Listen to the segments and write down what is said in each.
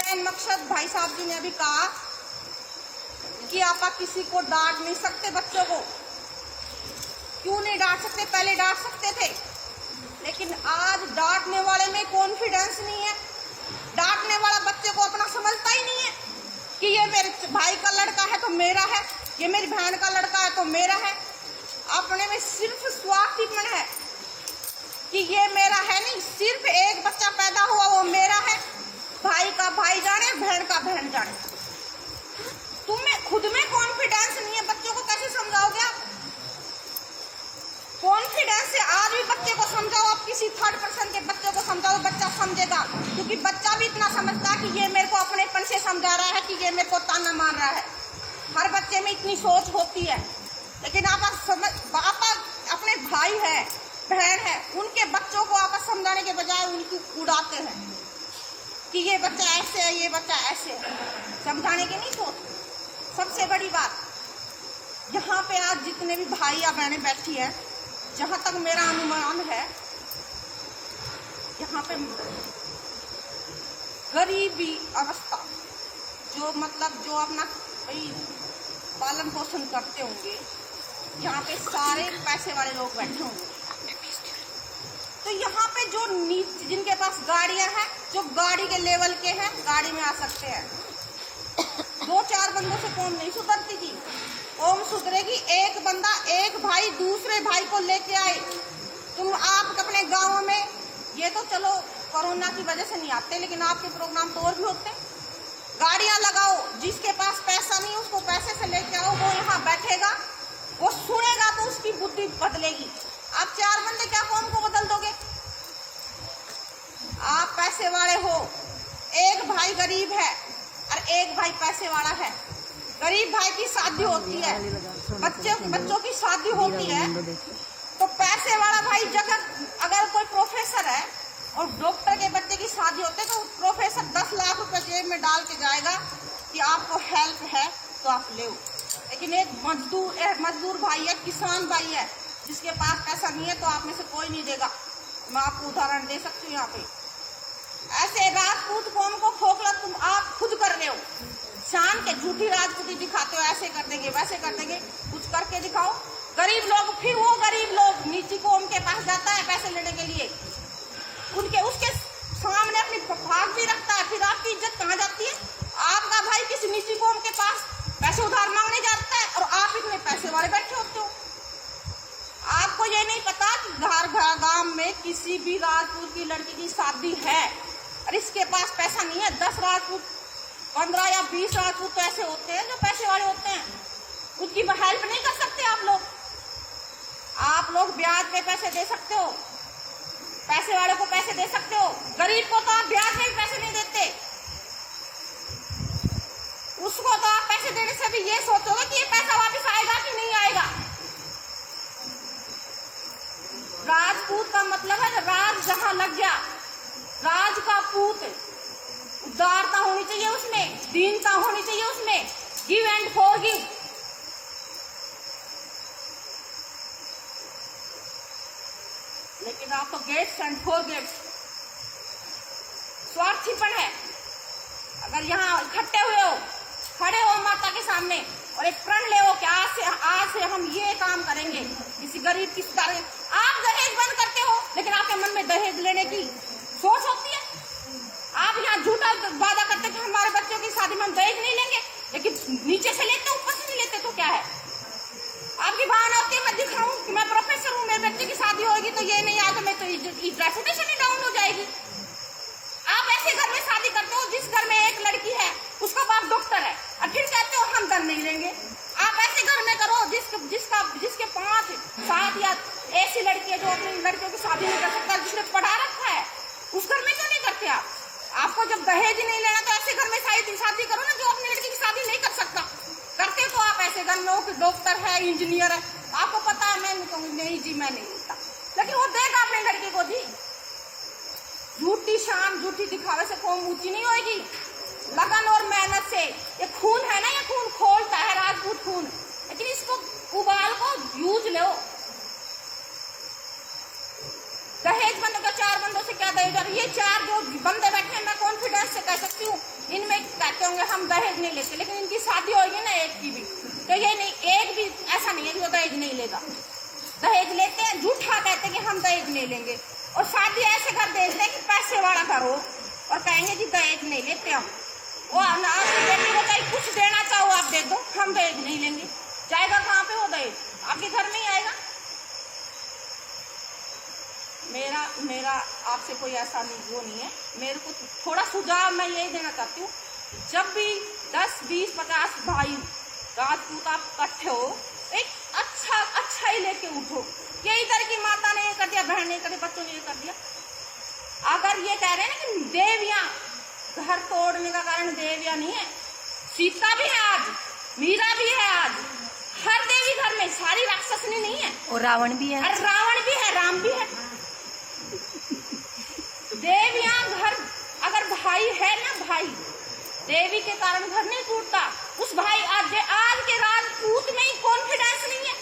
Main मकसद भाई साहब जी ने अभी कहा कि आप किसी को डांट नहीं सकते, बच्चों को क्यों नहीं डांट सकते, पहले डांट सकते थे, लेकिन आज डांटने वाले में कॉन्फिडेंस नहीं है। डांटने वाला बच्चे को अपना समझता ही नहीं है कि ये मेरे भाई का लड़का है तो मेरा है, ये मेरी बहन का लड़का है तो मेरा है। अपने में सिर्फ स्वार्थीपन है कि ये मेरा है, नहीं, सिर्फ एक बच्चा पैदा हुआ वो मेरा है, भाई का भाई जाने, बहन का बहन जाने। तुम्हें खुद में कॉन्फिडेंस नहीं है, बच्चों को कैसे समझाओगे आप? कॉन्फिडेंस से आज भी बच्चे को समझाओ, आप किसी थर्ड पर्सन के बच्चे को समझाओ, बच्चा समझेगा, क्योंकि बच्चा भी इतना समझता है कि ये मेरे को अपनेपन से समझा रहा है कि ये मेरे को ताना मार रहा है। हर बच्चे में इतनी सोच होती है, लेकिन आप अपने भाई है, बहन है, उनके बच्चों को आपस समझाने के बजाय उनकी उड़ाते हैं कि ये बच्चा ऐसे है, ये बच्चा ऐसे है। समझाने की नहीं सोचते। सबसे बड़ी बात, यहाँ पे आज जितने भी भाई या बहनें बैठी है, जहाँ तक मेरा अनुमान है, यहाँ पे गरीबी अवस्था जो अपना भाई पालन पोषण करते होंगे, यहाँ पे सारे पैसे वाले लोग बैठे होंगे। तो यहाँ पे जो नीचे जिनके पास गाड़ियां हैं, जो गाड़ी के लेवल के हैं, गाड़ी में आ सकते हैं। 2-4 बंदों से कौम नहीं सुधरती थी, कौम सुधरेगी एक बंदा, एक भाई दूसरे भाई को लेके आए। तुम आप अपने गाँव में, ये तो चलो कोरोना की वजह से नहीं आते, लेकिन आपके प्रोग्राम तो और भी होते हैं। गाड़ियां लगाओ, जिसके पास पैसा नहीं उसको पैसे से लेके आओ, वो यहाँ बैठेगा, वो सुनेगा तो उसकी बुद्धि बदलेगी। आप 4 बंदे क्या कौम को बदल दोगे? आप पैसे वाले हो, एक भाई गरीब है और एक भाई पैसे वाला है। गरीब भाई की शादी होती है, बच्चों की शादी होती है, तो पैसे वाला भाई अगर कोई प्रोफेसर है और डॉक्टर के बच्चे की शादी होती है, तो प्रोफेसर 10 लाख रुपए जेब में डाल के जाएगा कि आपको हेल्प है तो आप ले। लेकिन एक मजदूर भाई है, किसान भाई है, जिसके पास पैसा नहीं है, तो आप में से कोई नहीं देगा। मैं आपको उदाहरण दे सकती हूँ यहाँ पे। ऐसे राजपूत कौम को खोखला तुम आप खुद कर रहे हो, शान के झूठी राजपूती दिखाते हो, ऐसे कर देंगे वैसे कर देंगे, कुछ करके दिखाओ। गरीब लोग, फिर वो गरीब लोग नीची कौम के पास जाता है पैसे लेने के लिए, उसके सामने अपनी भाग भी रखता है, फिर आपकी इज्जत कहाँ जाती है? आपका भाई किसी नीची कौम के पास पैसे उधार मांगने जाता है और आप इतने पैसे वाले बैठे होते हो। आपको ये नहीं पता कि गांव में किसी भी राजपूत की लड़की की शादी है और इसके पास पैसा नहीं है, 10 राजपूत, 15 या 20 राजपूत तो ऐसे होते हैं जो पैसे वाले होते हैं, उनकी हेल्प नहीं कर सकते आप लोग ब्याज पे पैसे दे सकते हो, पैसे वाले को पैसे दे सकते हो, गरीब को तो आप ब्याज में भी पैसे नहीं देते। उसको तो आप पैसे देने से भी ये सोचोगे कि ये पैसा वापस आएगा कि नहीं आएगा। राजपूत का मतलब है राज जहां लग गया, राज का पूत, उदारता होनी चाहिए उसमें, दीनता होनी चाहिए उसमें, गिव एंड फॉरगिव। लेकिन आप तो गेट्स एंड फॉरगेट्स, स्वार्थीपन है। अगर यहाँ इकट्ठे हुए हो, खड़े हो माता के सामने और एक प्रण ले हो कि आज से हम ये काम करेंगे, किसी गरीब की सुधार। आप दहेज बंद करते हो, लेकिन आपके मन में दहेज लेने की सोच होती है। आप यहाँ झूठा वादा करते कि हमारे बच्चों की शादी में हम दहेज नहीं लेंगे, लेकिन नीचे से लेते ऊपर से नहीं लेते, तो क्या है? आपकी भावना होती है मैं दिखाऊं कि मैं प्रोफेसर हूँ, मेरे बच्चे की शादी होगी तो ये नहीं आया तो मैं तो रेपुटेशन ही डाउन हो जाएगी। आप ऐसे घर में शादी करते हो जिस घर में एक लड़की है, उसका बाप डॉक्टर है, और फिर कहते हो हम दर नहीं लेंगे। आप ऐसे घर में करो जिसके 5-7 या ऐसी लड़की है जो अपनी लड़कियों की शादी नहीं कर सकता, जिसने पढ़ा रखा है, उस घर में क्यों नहीं करते आप? आपको जब दहेज ही नहीं लेना तो ऐसे घर में शादी करो ना जो अपनी लड़की की शादी नहीं कर सकता। करते तो आप ऐसे घर में हो कि डॉक्टर है, इंजीनियर है, आपको पता है मैं नहीं कहूँगी नहीं जी मैं नहीं लेता, लेकिन वो देगा अपनी लड़की को जी। झूठी शान, झूठी दिखावे से कौम ऊंची नहीं होगी, लगन और मेहनत से। ये खून है ना, ये खून खोलता है, राजपूत खून, लेकिन इसको उबाल को यूज लो। दहेज बंदों का 4 बंदों से क्या दहेज, और ये 4 जो बंदे बैठे हैं मैं कॉन्फिडेंस से कह सकती हूँ इनमें कहते होंगे हम दहेज नहीं लेते, लेकिन इनकी शादी होगी ना एक की भी, तो ये नहीं, एक भी ऐसा नहीं है कि वो दहेज नहीं लेगा। दहेज लेते हैं, झूठा कहते हैं कि हम दहेज नहीं लेंगे, और शादी ऐसे कर देते हैं कि पैसे वाला करो और कहेंगे जी दहेज नहीं लेते हम। वो आपकी बेटी को चाहे कुछ देना चाहो आप दे दो, हम दहेज नहीं लेंगे। जाएगा कहाँ पे वो दहेज? आपके घर में ही आएगा। मेरा आपसे कोई ऐसा नहीं वो नहीं है। मेरे को थोड़ा सुझाव मैं यही देना चाहती हूँ, जब भी 10, 20, 50 भाई राजपूत आप इकट्ठे हो, एक अच्छा ही लेके उठो। ये इधर की माता ने ये कर दिया, बहन ने कर दिया, बच्चों ने ये कर दिया। अगर ये कह रहे हैं ना कि देवियां घर तोड़ने का कारण देवियां नहीं है, सीता भी है आज, मीरा भी है आज, हर देवी घर में, सारी राक्षसनी नहीं है, और रावण भी है, और रावण भी है, राम भी है। देवियां घर, अगर भाई है ना, भाई देवी के कारण घर नहीं टूटता। उस भाई आज के राजपूत में ही कॉन्फिडेंस नहीं है,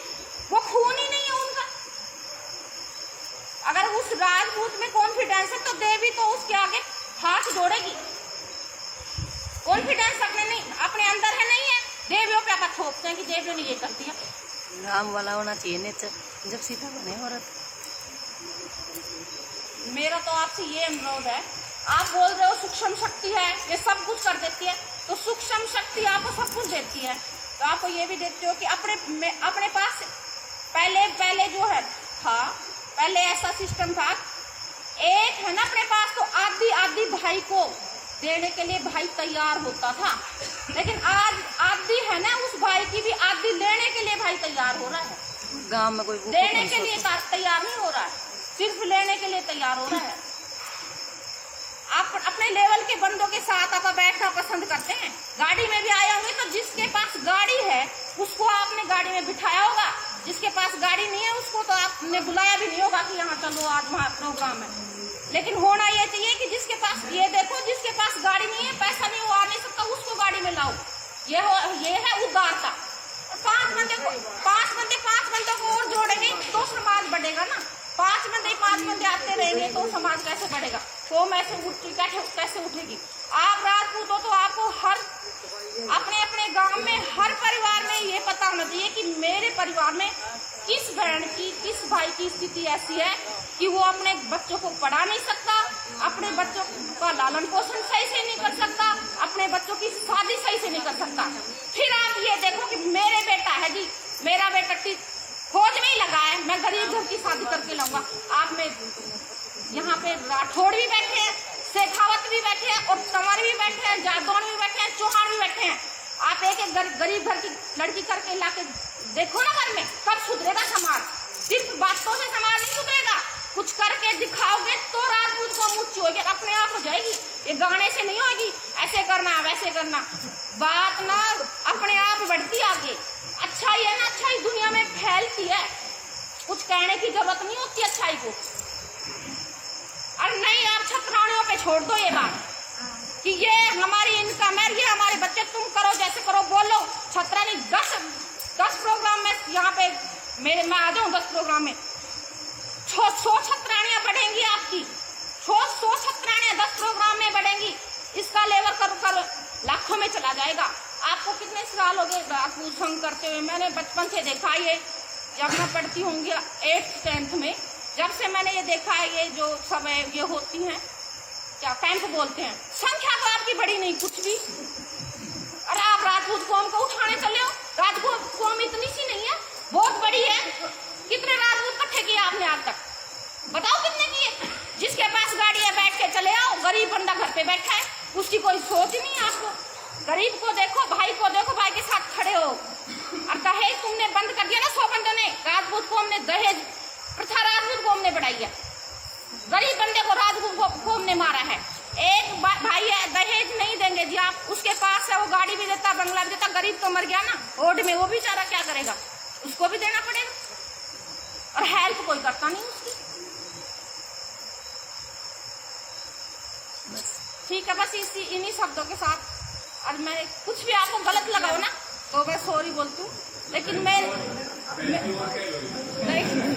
वो खून ही नहीं है उनका। अगर उस राजपूत में कॉन्फिडेंस है तो देवी तो उसके आगे हाथ जोड़ेगी। कॉन्फिडेंस अपने अंदर है नहीं है, देवियों पे आप थोपते हैं कि देवियों ने ये कर दिया। राम वाला होना चाहिए नेचर, जब सीता बने औरत। मेरा तो आपसे ये अनुरोध है, आप बोल रहे हो सूक्ष्म शक्ति है, ये सब कुछ कर देती है, तो सूक्ष्म शक्ति आपको सब कुछ देती है, तो आपको ये भी देते हो कि अपने पास पहले जो है था, पहले ऐसा सिस्टम था, एक है ना अपने पास तो आधी भाई को देने के लिए भाई तैयार होता था, लेकिन आज आधी है ना उस भाई की भी आधी लेने के लिए भाई तैयार हो रहा है। गांव में कोई देने के लिए तैयार नहीं हो रहा है, सिर्फ लेने के लिए तैयार हो रहा है। आप अपने लेवल के बंदों के साथ आप बैठना पसंद करते हैं। गाड़ी में भी आए होंगे तो जिसके पास गाड़ी है उसको आपने गाड़ी में बिठाया होगा, जिसके पास गाड़ी नहीं है उसको तो आपने बुलाया भी नहीं होगा कि यहाँ चलो आज वहाँ प्रोग्राम है। लेकिन होना ये चाहिए कि जिसके पास, ये देखो जिसके पास गाड़ी नहीं है, पैसा नहीं, वो आ नहीं सकता, उसको गाड़ी में लाओ। ये है उदारता। 5 बंदों को और जोड़ेंगे तो समाज बढ़ेगा ना। 5 बंदे आते रहेंगे तो समाज कैसे बढ़ेगा? कौम कैसे उठेगी? आप राजपूत हो तो आपको हर अपने गांव में हर परिवार में ये पता होना चाहिए कि मेरे परिवार में किस बहन की, किस भाई की स्थिति ऐसी है कि वो अपने बच्चों को पढ़ा नहीं सकता, अपने बच्चों का लालन पोषण सही से नहीं कर सकता, अपने बच्चों की शादी सही से नहीं कर सकता। फिर आप ये देखो कि मेरे बेटा है जी, मेरा बेटा फौज में ही लगा है, मैं गरीब घर की शादी करके लाऊंगा। आप में यहाँ पे राठौड़ भी बैठे हैं, शेखावत भी बैठे हैं, और तंवर भी बैठे हैं, जादौन भी बैठे हैं, चौहान भी बैठे हैं। आप एक गरीब घर की लड़की करके लाके देखो ना घर में, कब सुधरेगा समाज? सिर्फ बातों से समाज नहीं सुधरेगा, कुछ करके दिखाओगे तो राजपूत को मुच्ची होगी, अपने आप हो जाएगी। ये गाने से नहीं होगी, ऐसे करना वैसे करना, बात ना अपने आप बढ़ती आगे। अच्छाई है ना, अच्छाई दुनिया में फैलती है, कुछ कहने की जरूरत नहीं होती अच्छाई को। और नहीं, आप छत्राणियों पे छोड़ दो ये बात कि ये हमारी इनकम है, ये हमारे बच्चे, तुम करो जैसे करो, बोलो। छत्राणी 10 प्रोग्राम में यहाँ पे मैं आ जाऊँ 10 प्रोग्राम में 100 छत्राणियाँ बढ़ेंगी आपकी, 100 छत्राणियाँ 10 प्रोग्राम में बढ़ेंगी। इसका लेवल कर लाखों में चला जाएगा। आपको कितने साल हो गए राजपूत संघ करते हुए? मैंने बचपन से देखा ये, जब मैं पढ़ती होंगी 8th 10th में, जब से मैंने ये देखा है, ये जो सब है ये होती हैं, क्या कैंप बोलते हैं, संख्या तो आपकी बड़ी नहीं कुछ भी। अरे आप राजपूत कौम को उठाने चले हो, राजपूत कौम इतनी सी नहीं है, बहुत बड़ी है। कितने राजपूत इकट्ठे किए आपने आज तक? बताओ कितने किए? जिसके पास गाड़ी है बैठ के चले आओ, गरीब बंदा घर पे बैठा है, उसकी कोई सोच नहीं है। आपको गरीब को देखो, भाई को देखो, भाई के साथ खड़े हो। और दहेज तुमने बंद कर दिया ना, 100 बंदों ने, राजपूत कौम ने दहेज प्रथा राजपूत कौम ने बढ़ाई है, गरीब बंदे को राजपूत कौम ने मारा है। एक भाई है, दहेज नहीं देंगे जी आप, उसके पास है, वो गाड़ी भी देता, बंगला भी देता, गरीब तो मर गया ना ओड में, वो बेचारा क्या करेगा? उसको भी देना पड़ेगा, और हेल्प कोई करता नहीं उसकी। ठीक है, बस इन्हीं शब्दों के साथ, और मैं कुछ भी आपको गलत लगाओ ना तो मैं सॉरी बोलती हूँ, लेकिन मैं नहीं